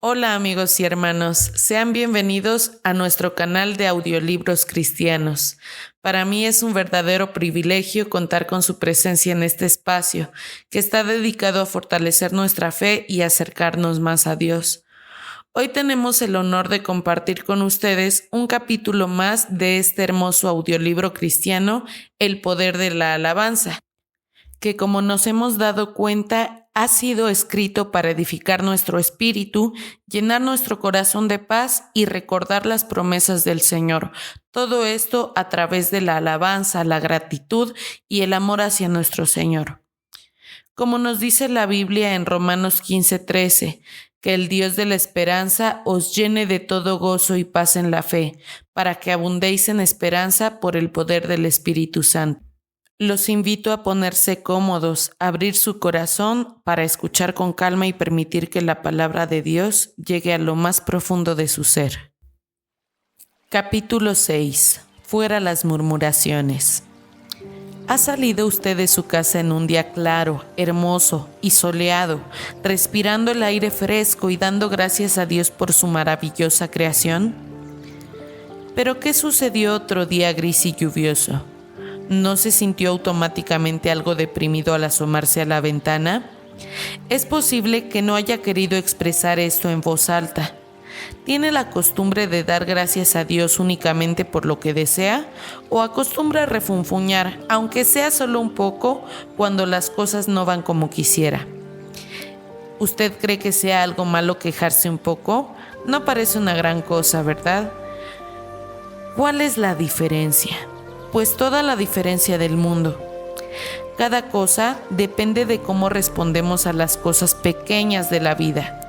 Hola amigos y hermanos, sean bienvenidos a nuestro canal de audiolibros cristianos. Para mí es un verdadero privilegio contar con su presencia en este espacio, que está dedicado a fortalecer nuestra fe y acercarnos más a Dios. Hoy tenemos el honor de compartir con ustedes un capítulo más de este hermoso audiolibro cristiano, El poder de la alabanza, que como nos hemos dado cuenta ha sido escrito para edificar nuestro espíritu, llenar nuestro corazón de paz y recordar las promesas del Señor. Todo esto a través de la alabanza, la gratitud y el amor hacia nuestro Señor. Como nos dice la Biblia en Romanos 15:13, que el Dios de la esperanza os llene de todo gozo y paz en la fe, para que abundéis en esperanza por el poder del Espíritu Santo. Los invito a ponerse cómodos, abrir su corazón para escuchar con calma y permitir que la palabra de Dios llegue a lo más profundo de su ser. Capítulo 6. Fuera las murmuraciones. ¿Ha salido usted de su casa en un día claro, hermoso y soleado, respirando el aire fresco y dando gracias a Dios por su maravillosa creación? ¿Pero qué sucedió otro día gris y lluvioso? ¿No se sintió automáticamente algo deprimido al asomarse a la ventana? Es posible que no haya querido expresar esto en voz alta. ¿Tiene la costumbre de dar gracias a Dios únicamente por lo que desea? ¿O acostumbra a refunfuñar, aunque sea solo un poco, cuando las cosas no van como quisiera? ¿Usted cree que sea algo malo quejarse un poco? No parece una gran cosa, ¿verdad? ¿Cuál es la diferencia? Pues toda la diferencia del mundo. Cada cosa depende de cómo respondemos a las cosas pequeñas de la vida.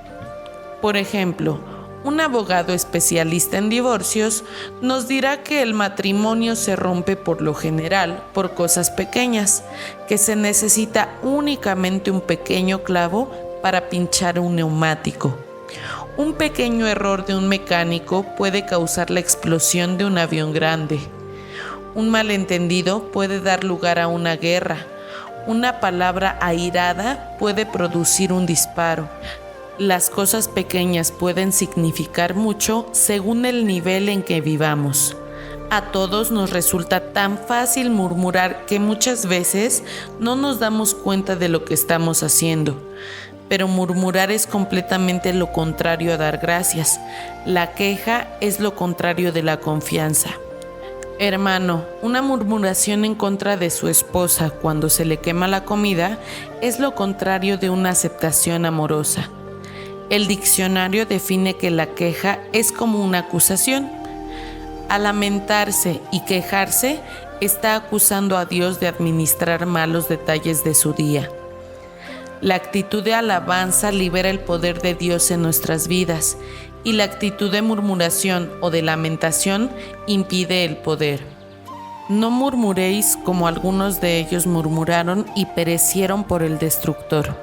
Por ejemplo, un abogado especialista en divorcios nos dirá que el matrimonio se rompe por lo general por cosas pequeñas, que se necesita únicamente un pequeño clavo para pinchar un neumático. Un pequeño error de un mecánico puede causar la explosión de un avión grande. Un malentendido puede dar lugar a una guerra. Una palabra airada puede producir un disparo. Las cosas pequeñas pueden significar mucho según el nivel en que vivamos. A todos nos resulta tan fácil murmurar que muchas veces no nos damos cuenta de lo que estamos haciendo. Pero murmurar es completamente lo contrario a dar gracias. La queja es lo contrario de la confianza. Hermano, una murmuración en contra de su esposa cuando se le quema la comida es lo contrario de una aceptación amorosa. El diccionario define que la queja es como una acusación. Al lamentarse y quejarse, está acusando a Dios de administrar malos detalles de su día. La actitud de alabanza libera el poder de Dios en nuestras vidas, y la actitud de murmuración o de lamentación impide el poder. No murmuréis como algunos de ellos murmuraron y perecieron por el destructor.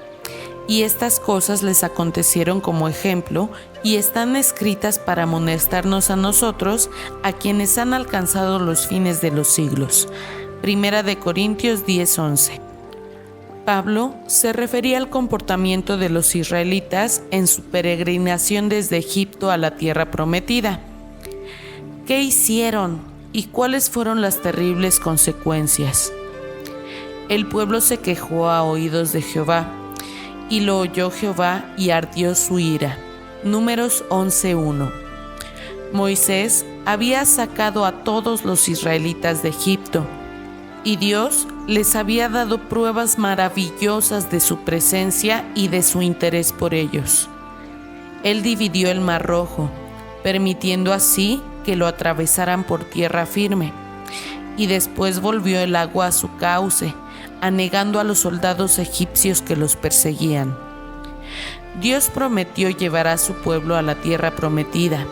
Y estas cosas les acontecieron como ejemplo y están escritas para amonestarnos a nosotros, a quienes han alcanzado los fines de los siglos. Primera de Corintios 10:11. Pablo se refería al comportamiento de los israelitas en su peregrinación desde Egipto a la tierra prometida. ¿Qué hicieron y cuáles fueron las terribles consecuencias? El pueblo se quejó a oídos de Jehová, y lo oyó Jehová y ardió su ira. Números 11:1. Moisés había sacado a todos los israelitas de Egipto, y Dios les había dado pruebas maravillosas de su presencia y de su interés por ellos. Él dividió el Mar Rojo, permitiendo así que lo atravesaran por tierra firme, y después volvió el agua a su cauce, anegando a los soldados egipcios que los perseguían. Dios prometió llevar a su pueblo a la tierra prometida.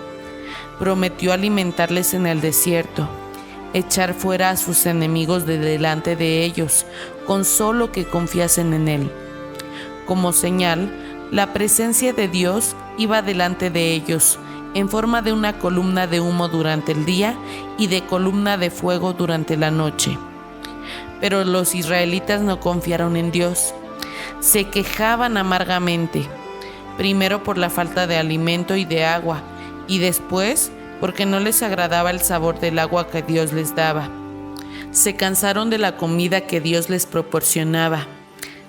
Prometió alimentarles en el desierto, echar fuera a sus enemigos de delante de ellos, con solo que confiasen en Él. Como señal, la presencia de Dios iba delante de ellos, en forma de una columna de humo durante el día y de columna de fuego durante la noche. Pero los israelitas no confiaron en Dios. Se quejaban amargamente. primero por la falta de alimento y de agua, y después porque no les agradaba el sabor del agua que Dios les daba. Se cansaron de la comida que Dios les proporcionaba.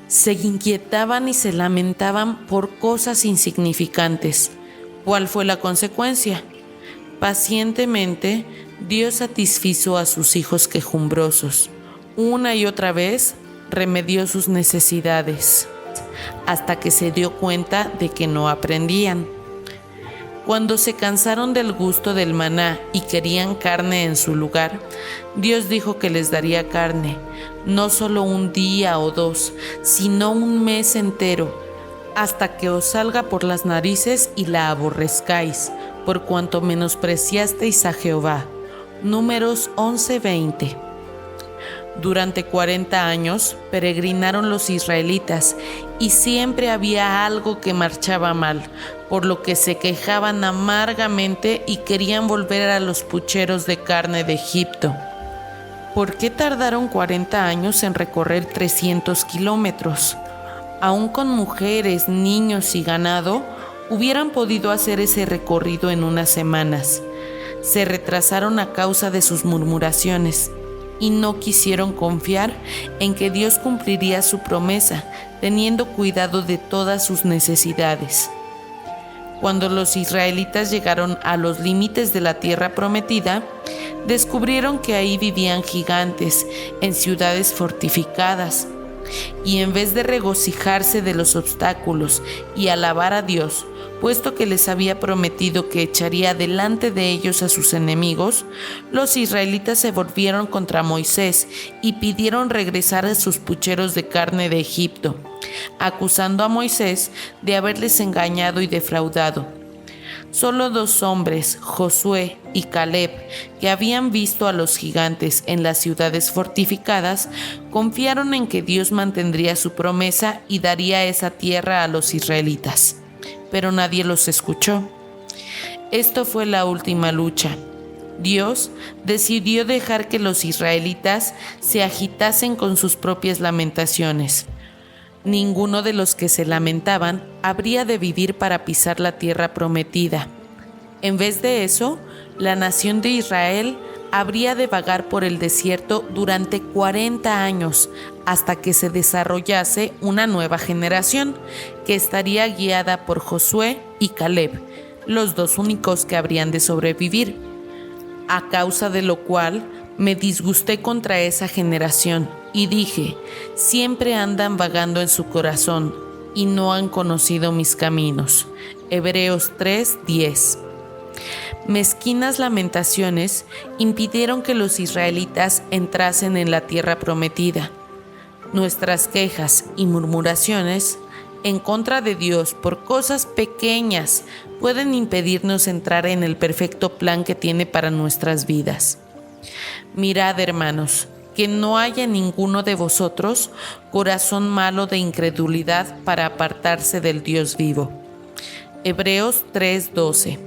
Se inquietaban y se lamentaban por cosas insignificantes. ¿Cuál fue la consecuencia? Pacientemente, Dios satisfizo a sus hijos quejumbrosos. Una y otra vez remedió sus necesidades, hasta que se dio cuenta de que no aprendían. Cuando se cansaron del gusto del maná y querían carne en su lugar, Dios dijo que les daría carne, no solo un día o dos, sino un mes entero, hasta que os salga por las narices y la aborrezcáis, por cuanto menospreciasteis a Jehová. Números 11:20. Durante 40 años peregrinaron los israelitas y siempre había algo que marchaba mal, por lo que se quejaban amargamente y querían volver a los pucheros de carne de Egipto. ¿Por qué tardaron 40 años en recorrer 300 kilómetros? Aún con mujeres, niños y ganado, hubieran podido hacer ese recorrido en unas semanas. Se retrasaron a causa de sus murmuraciones y no quisieron confiar en que Dios cumpliría su promesa, teniendo cuidado de todas sus necesidades. Cuando los israelitas llegaron a los límites de la tierra prometida, descubrieron que ahí vivían gigantes en ciudades fortificadas, y en vez de regocijarse de los obstáculos y alabar a Dios, puesto que les había prometido que echaría delante de ellos a sus enemigos, los israelitas se volvieron contra Moisés y pidieron regresar a sus pucheros de carne de Egipto, acusando a Moisés de haberles engañado y defraudado. Solo 2 hombres, Josué y Caleb, que habían visto a los gigantes en las ciudades fortificadas, confiaron en que Dios mantendría su promesa y daría esa tierra a los israelitas. Pero nadie los escuchó. Esto fue la última lucha. Dios decidió dejar que los israelitas se agitasen con sus propias lamentaciones. Ninguno de los que se lamentaban habría de vivir para pisar la tierra prometida. En vez de eso, la nación de Israel habría de vagar por el desierto durante 40 años hasta que se desarrollase una nueva generación que estaría guiada por Josué y Caleb, los 2 únicos que habrían de sobrevivir. A causa de lo cual me disgusté contra esa generación y dije: siempre andan vagando en su corazón y no han conocido mis caminos. Hebreos 3:10. Mezquinas lamentaciones impidieron que los israelitas entrasen en la tierra prometida. Nuestras quejas y murmuraciones en contra de Dios por cosas pequeñas pueden impedirnos entrar en el perfecto plan que tiene para nuestras vidas. Mirad, hermanos, que no haya en ninguno de vosotros corazón malo de incredulidad para apartarse del Dios vivo. Hebreos 3:12.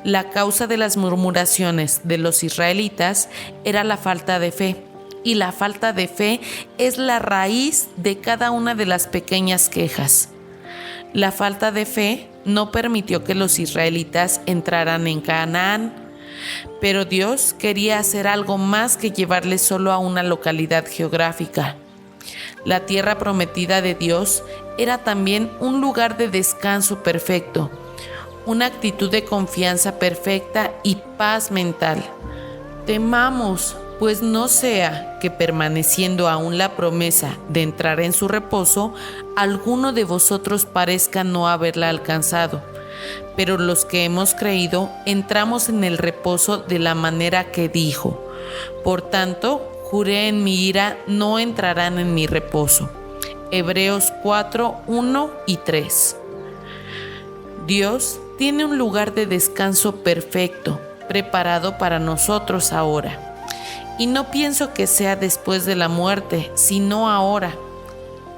La causa de las murmuraciones de los israelitas era la falta de fe, y la falta de fe es la raíz de cada una de las pequeñas quejas. La falta de fe no permitió que los israelitas entraran en Canaán, pero Dios quería hacer algo más que llevarles solo a una localidad geográfica. La tierra prometida de Dios era también un lugar de descanso perfecto, una actitud de confianza perfecta y paz mental. Temamos, pues no sea que permaneciendo aún la promesa de entrar en su reposo, alguno de vosotros parezca no haberla alcanzado. Pero los que hemos creído entramos en el reposo de la manera que dijo: por tanto, juré en mi ira, no entrarán en mi reposo. Hebreos 4:1 y 3. Dios tiene un lugar de descanso perfecto, preparado para nosotros ahora. Y no pienso que sea después de la muerte, sino ahora.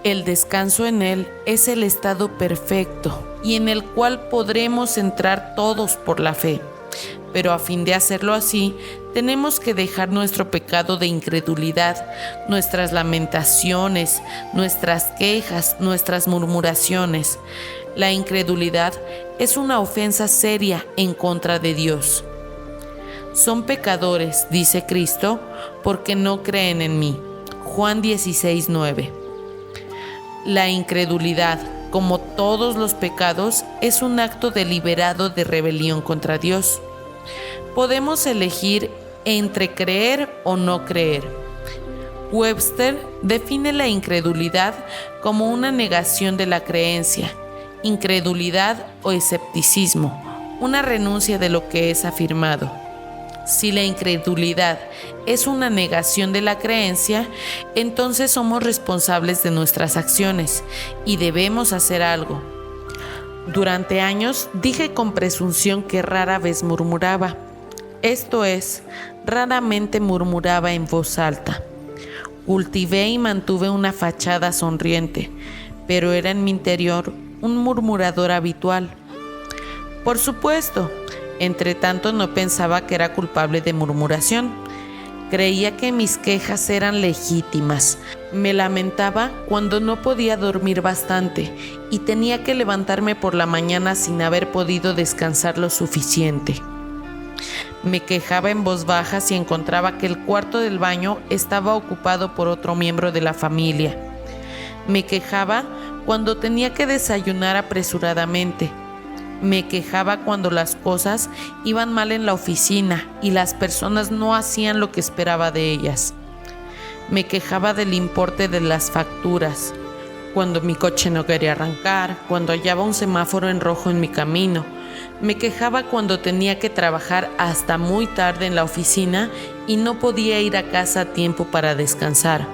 El descanso en Él es el estado perfecto y en el cual podremos entrar todos por la fe. Pero a fin de hacerlo así, tenemos que dejar nuestro pecado de incredulidad, nuestras lamentaciones, nuestras quejas, nuestras murmuraciones. La incredulidad es una ofensa seria en contra de Dios. Son pecadores, dice Cristo, porque no creen en mí. Juan 16:9. La incredulidad, como todos los pecados, es un acto deliberado de rebelión contra Dios. Podemos elegir entre creer o no creer. Webster define la incredulidad como una negación de la creencia, incredulidad o escepticismo, una renuncia de lo que es afirmado. Si la incredulidad es una negación de la creencia, entonces somos responsables de nuestras acciones y debemos hacer algo. Durante años dije con presunción que rara vez murmuraba. Esto es, raramente murmuraba en voz alta. Cultivé y mantuve una fachada sonriente, pero era en mi interior un murmurador habitual. Por supuesto, entre tanto no pensaba que era culpable de murmuración. Creía que mis quejas eran legítimas. Me lamentaba cuando no podía dormir bastante y tenía que levantarme por la mañana sin haber podido descansar lo suficiente. Me quejaba en voz baja si encontraba que el cuarto del baño estaba ocupado por otro miembro de la familia. Me quejaba cuando tenía que desayunar apresuradamente. Me quejaba cuando las cosas iban mal en la oficina y las personas no hacían lo que esperaba de ellas. Me quejaba del importe de las facturas, cuando mi coche no quería arrancar, cuando hallaba un semáforo en rojo en mi camino. Me quejaba cuando tenía que trabajar hasta muy tarde en la oficina y no podía ir a casa a tiempo para descansar.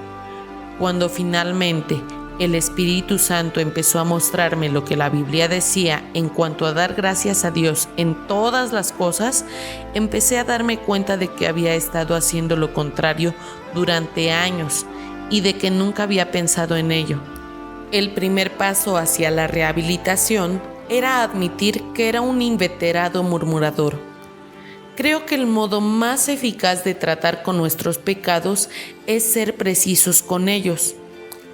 Cuando finalmente el Espíritu Santo empezó a mostrarme lo que la Biblia decía en cuanto a dar gracias a Dios en todas las cosas, empecé a darme cuenta de que había estado haciendo lo contrario durante años y de que nunca había pensado en ello. El primer paso hacia la rehabilitación era admitir que era un inveterado murmurador. Creo que el modo más eficaz de tratar con nuestros pecados es ser precisos con ellos.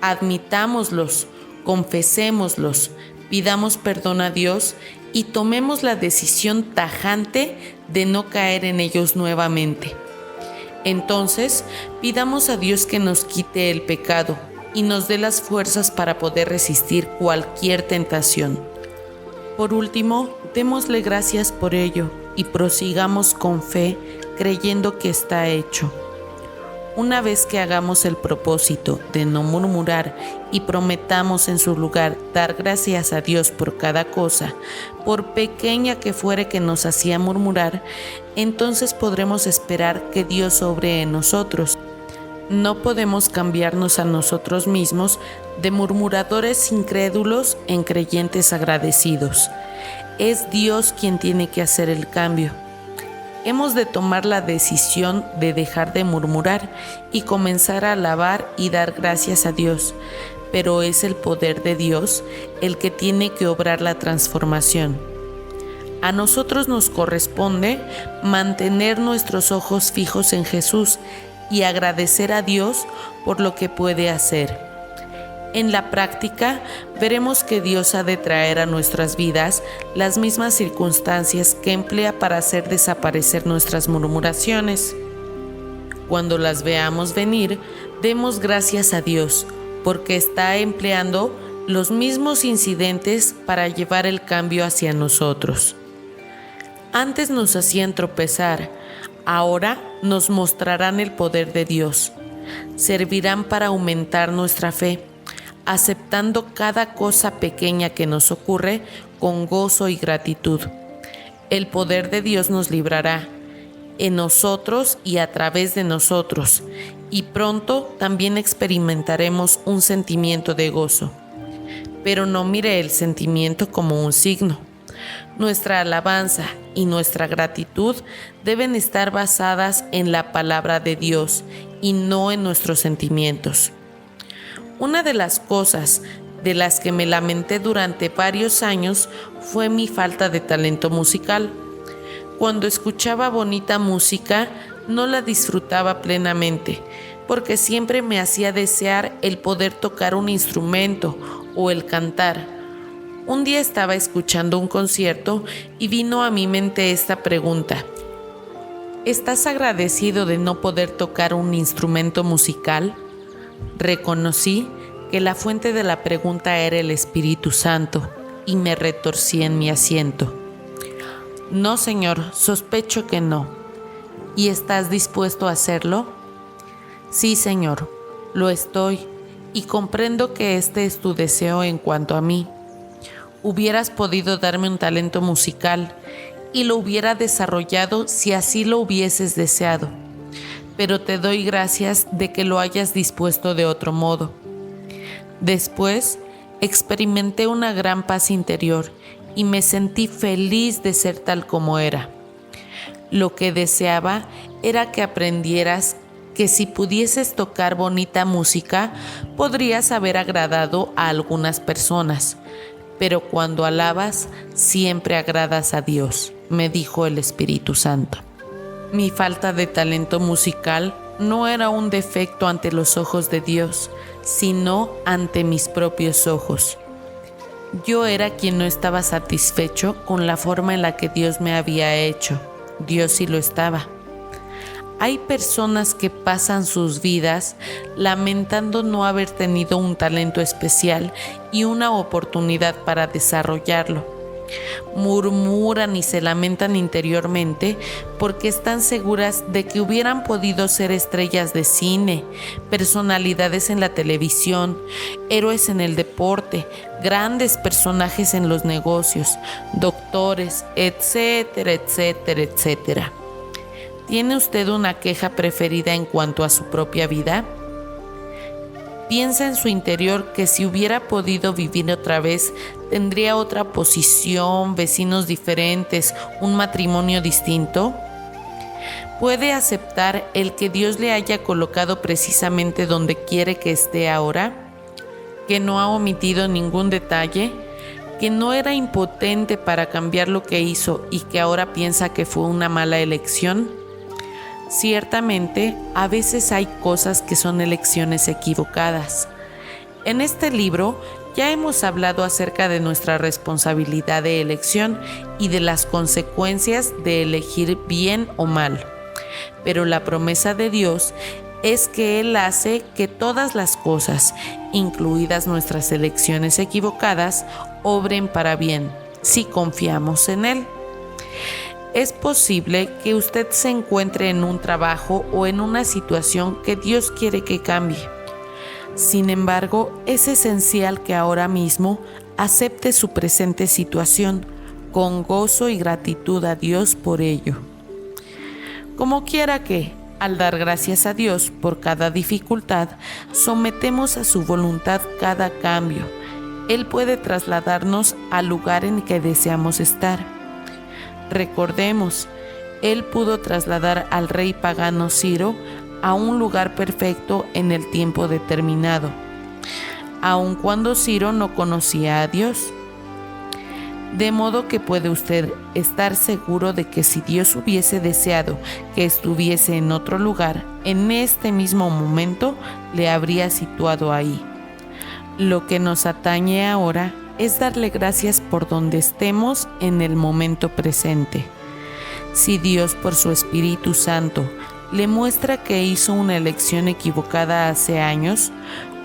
Admitámoslos, confesémoslos, pidamos perdón a Dios y tomemos la decisión tajante de no caer en ellos nuevamente. Entonces, pidamos a Dios que nos quite el pecado y nos dé las fuerzas para poder resistir cualquier tentación. Por último, démosle gracias por ello y prosigamos con fe, creyendo que está hecho. Una vez que hagamos el propósito de no murmurar y prometamos en su lugar dar gracias a Dios por cada cosa, por pequeña que fuere que nos hacía murmurar, entonces podremos esperar que Dios obre en nosotros. No podemos cambiarnos a nosotros mismos de murmuradores incrédulos en creyentes agradecidos. Es Dios quien tiene que hacer el cambio. Hemos de tomar la decisión de dejar de murmurar y comenzar a alabar y dar gracias a Dios, pero es el poder de Dios el que tiene que obrar la transformación. A nosotros nos corresponde mantener nuestros ojos fijos en Jesús y agradecer a Dios por lo que puede hacer. En la práctica, veremos que Dios ha de traer a nuestras vidas las mismas circunstancias que emplea para hacer desaparecer nuestras murmuraciones. Cuando las veamos venir, demos gracias a Dios, porque está empleando los mismos incidentes para llevar el cambio hacia nosotros. Antes nos hacían tropezar, ahora nos mostrarán el poder de Dios. Servirán para aumentar nuestra fe, aceptando cada cosa pequeña que nos ocurre con gozo y gratitud. El poder de Dios nos librará en nosotros y a través de nosotros, y pronto también experimentaremos un sentimiento de gozo. Pero no mire el sentimiento como un signo. Nuestra alabanza y nuestra gratitud deben estar basadas en la palabra de Dios y no en nuestros sentimientos. Una de las cosas de las que me lamenté durante varios años fue mi falta de talento musical. Cuando escuchaba bonita música, no la disfrutaba plenamente, porque siempre me hacía desear el poder tocar un instrumento o el cantar. Un día estaba escuchando un concierto y vino a mi mente esta pregunta: ¿estás agradecido de no poder tocar un instrumento musical? Reconocí que la fuente de la pregunta era el Espíritu Santo y me retorcí en mi asiento. No, Señor, sospecho que no. ¿Y estás dispuesto a hacerlo? Sí, Señor, lo estoy, y comprendo que este es tu deseo en cuanto a mí. Hubieras podido darme un talento musical y lo hubiera desarrollado si así lo hubieses deseado, pero te doy gracias de que lo hayas dispuesto de otro modo. Después, experimenté una gran paz interior y me sentí feliz de ser tal como era. Lo que deseaba era que aprendieras que si pudieses tocar bonita música, podrías haber agradado a algunas personas, pero cuando alabas, siempre agradas a Dios, me dijo el Espíritu Santo. Mi falta de talento musical no era un defecto ante los ojos de Dios, sino ante mis propios ojos. Yo era quien no estaba satisfecho con la forma en la que Dios me había hecho. Dios sí lo estaba. Hay personas que pasan sus vidas lamentando no haber tenido un talento especial y una oportunidad para desarrollarlo. Murmuran y se lamentan interiormente porque están seguras de que hubieran podido ser estrellas de cine, personalidades en la televisión, héroes en el deporte, grandes personajes en los negocios, doctores, etcétera, etcétera, etcétera. ¿Tiene usted una queja preferida en cuanto a su propia vida? Piensa en su interior que si hubiera podido vivir otra vez, tendría otra posición, vecinos diferentes, un matrimonio distinto. ¿Puede aceptar el que Dios le haya colocado precisamente donde quiere que esté ahora? ¿Que no ha omitido ningún detalle? ¿Que no era impotente para cambiar lo que hizo y que ahora piensa que fue una mala elección? Ciertamente, a veces hay cosas que son elecciones equivocadas. En este libro ya hemos hablado acerca de nuestra responsabilidad de elección y de las consecuencias de elegir bien o mal. Pero la promesa de Dios es que Él hace que todas las cosas, incluidas nuestras elecciones equivocadas, obren para bien, si confiamos en Él. Es posible que usted se encuentre en un trabajo o en una situación que Dios quiere que cambie. Sin embargo, es esencial que ahora mismo acepte su presente situación con gozo y gratitud a Dios por ello. Como quiera que, al dar gracias a Dios por cada dificultad, sometemos a su voluntad cada cambio. Él puede trasladarnos al lugar en que deseamos estar. Recordemos, Él pudo trasladar al rey pagano Ciro a un lugar perfecto en el tiempo determinado, aun cuando Ciro no conocía a Dios. De modo que puede usted estar seguro de que si Dios hubiese deseado que estuviese en otro lugar, en este mismo momento le habría situado ahí. Lo que nos atañe ahora es darle gracias por donde estemos en el momento presente. Si Dios, por su Espíritu Santo, le muestra que hizo una elección equivocada hace años,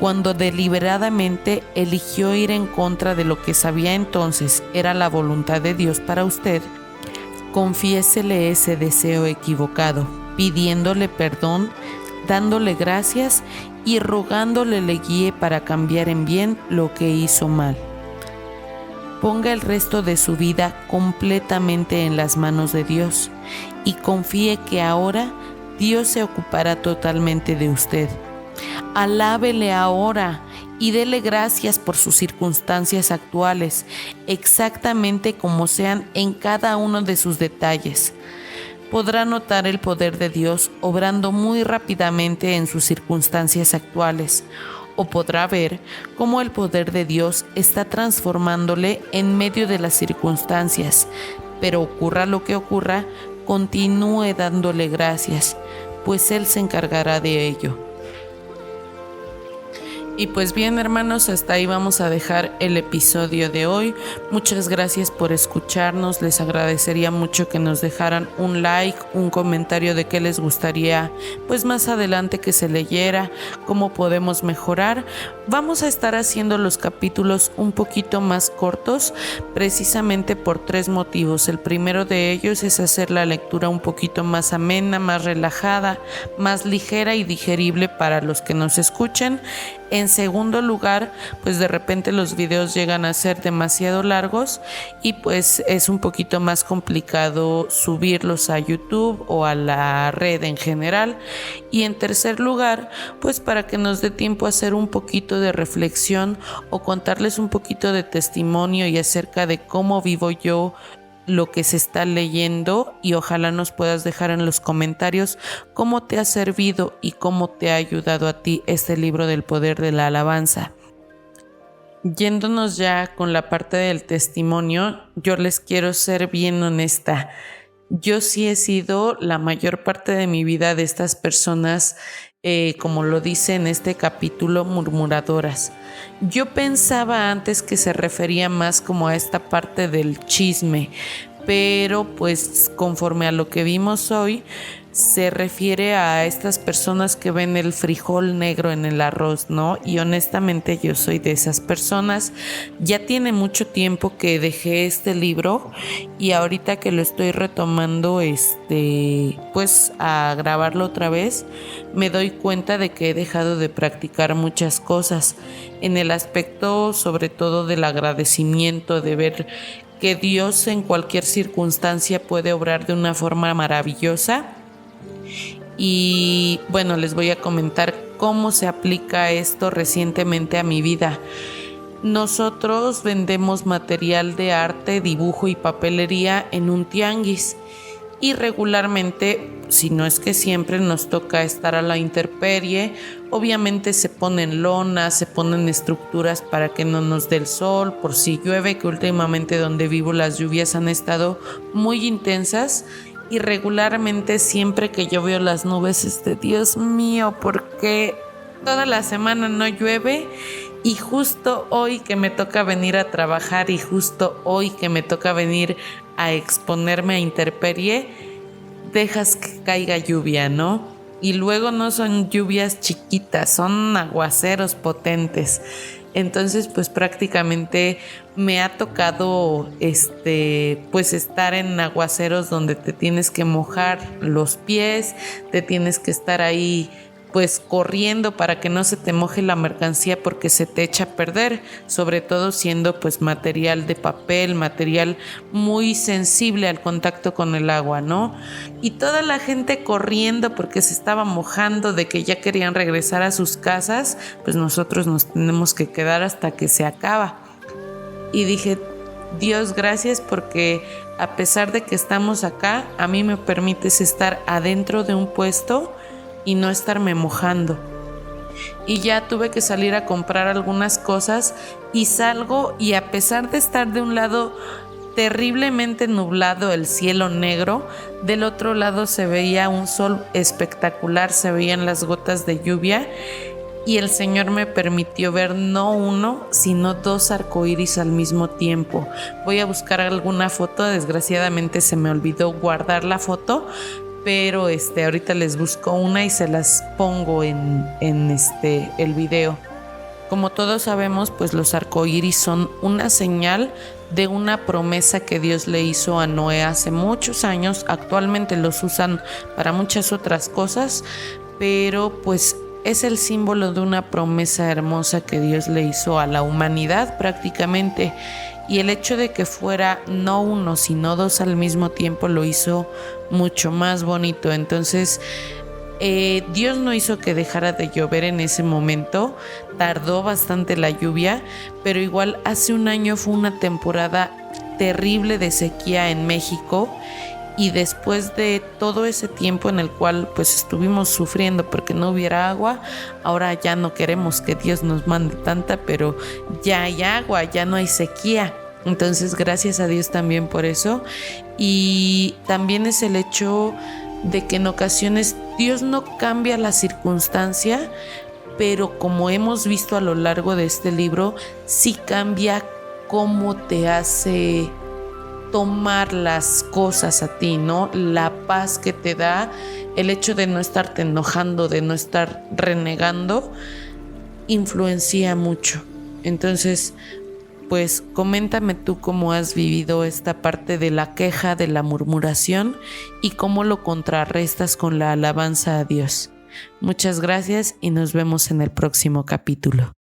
cuando deliberadamente eligió ir en contra de lo que sabía entonces era la voluntad de Dios para usted, confiésele ese deseo equivocado, pidiéndole perdón, dándole gracias y rogándole le guíe para cambiar en bien lo que hizo mal. Ponga el resto de su vida completamente en las manos de Dios y confíe que ahora Dios se ocupará totalmente de usted. Alábele ahora y dele gracias por sus circunstancias actuales, exactamente como sean en cada uno de sus detalles. Podrá notar el poder de Dios obrando muy rápidamente en sus circunstancias actuales, o podrá ver cómo el poder de Dios está transformándole en medio de las circunstancias, pero ocurra lo que ocurra, continúe dándole gracias, pues Él se encargará de ello. Y pues bien, hermanos, hasta ahí vamos a dejar el episodio de hoy. Muchas gracias por escucharnos. Les agradecería mucho que nos dejaran un like, un comentario de qué les gustaría pues más adelante que se leyera, cómo podemos mejorar. Vamos a estar haciendo los capítulos un poquito más cortos, precisamente por 3 motivos. El primero de ellos es hacer la lectura un poquito más amena, más relajada, más ligera y digerible para los que nos escuchen. En segundo lugar, pues de repente los videos llegan a ser demasiado largos y pues es un poquito más complicado subirlos a YouTube o a la red en general. Y en tercer lugar, pues para que nos dé tiempo a hacer un poquito de reflexión o contarles un poquito de testimonio y acerca de cómo vivo yo lo que se está leyendo, y ojalá nos puedas dejar en los comentarios cómo te ha servido y cómo te ha ayudado a ti este libro del poder de la alabanza. Yéndonos ya con la parte del testimonio, yo les quiero ser bien honesta. Yo sí he sido la mayor parte de mi vida de estas personas, como lo dice en este capítulo, murmuradoras. Yo pensaba antes que se refería más como a esta parte del chisme, pero pues conforme a lo que vimos hoy, se refiere a estas personas que ven el frijol negro en el arroz, ¿no? Y honestamente yo soy de esas personas. Ya tiene mucho tiempo que dejé este libro y ahorita que lo estoy retomando, pues a grabarlo otra vez, me doy cuenta de que he dejado de practicar muchas cosas en el aspecto sobre todo del agradecimiento, de ver que Dios en cualquier circunstancia puede obrar de una forma maravillosa. Y bueno, les voy a comentar cómo se aplica esto recientemente a mi vida. Nosotros vendemos material de arte, dibujo y papelería en un tianguis y regularmente, si no es que siempre, nos toca estar a la intemperie. Obviamente se ponen lonas, se ponen estructuras para que no nos dé el sol por si llueve, que últimamente donde vivo las lluvias han estado muy intensas. Y regularmente siempre que yo veo las nubes, Dios mío, ¿por qué toda la semana no llueve? Y justo hoy que me toca venir a trabajar y justo hoy que me toca venir a exponerme a intemperie, dejas que caiga lluvia, ¿no? Y luego no son lluvias chiquitas, son aguaceros potentes. Entonces, pues prácticamente me ha tocado pues estar en aguaceros donde te tienes que mojar los pies, te tienes que estar ahí pues corriendo para que no se te moje la mercancía porque se te echa a perder, sobre todo siendo pues material de papel, material muy sensible al contacto con el agua, ¿no? Y toda la gente corriendo porque se estaba mojando, de que ya querían regresar a sus casas, pues nosotros nos tenemos que quedar hasta que se acaba. Y dije, Dios, gracias porque a pesar de que estamos acá, a mí me permites estar adentro de un puesto y no estarme mojando. Y ya tuve que salir a comprar algunas cosas y salgo, y a pesar de estar de un lado terriblemente nublado, el cielo negro, del otro lado se veía un sol espectacular, se veían las gotas de lluvia, y el Señor me permitió ver no uno, sino 2 arcoíris al mismo tiempo. Voy a buscar alguna foto, desgraciadamente se me olvidó guardar la foto, pero ahorita les busco una y se las pongo en el video. Como todos sabemos, pues los arcoíris son una señal de una promesa que Dios le hizo a Noé hace muchos años. Actualmente los usan para muchas otras cosas, pero pues es el símbolo de una promesa hermosa que Dios le hizo a la humanidad prácticamente. Y el hecho de que fuera no uno, sino 2 al mismo tiempo lo hizo mucho más bonito. Entonces, Dios no hizo que dejara de llover en ese momento. Tardó bastante la lluvia, pero igual hace un año fue una temporada terrible de sequía en México. Y después de todo ese tiempo en el cual pues estuvimos sufriendo porque no hubiera agua, ahora ya no queremos que Dios nos mande tanta, pero ya hay agua, ya no hay sequía. Entonces, gracias a Dios también por eso. Y también es el hecho de que en ocasiones Dios no cambia la circunstancia, pero como hemos visto a lo largo de este libro, sí cambia cómo te hace tomar las cosas a ti, ¿no? La paz que te da el hecho de no estarte enojando, de no estar renegando, influencia mucho. Entonces, pues coméntame tú cómo has vivido esta parte de la queja, de la murmuración y cómo lo contrarrestas con la alabanza a Dios. Muchas gracias y nos vemos en el próximo capítulo.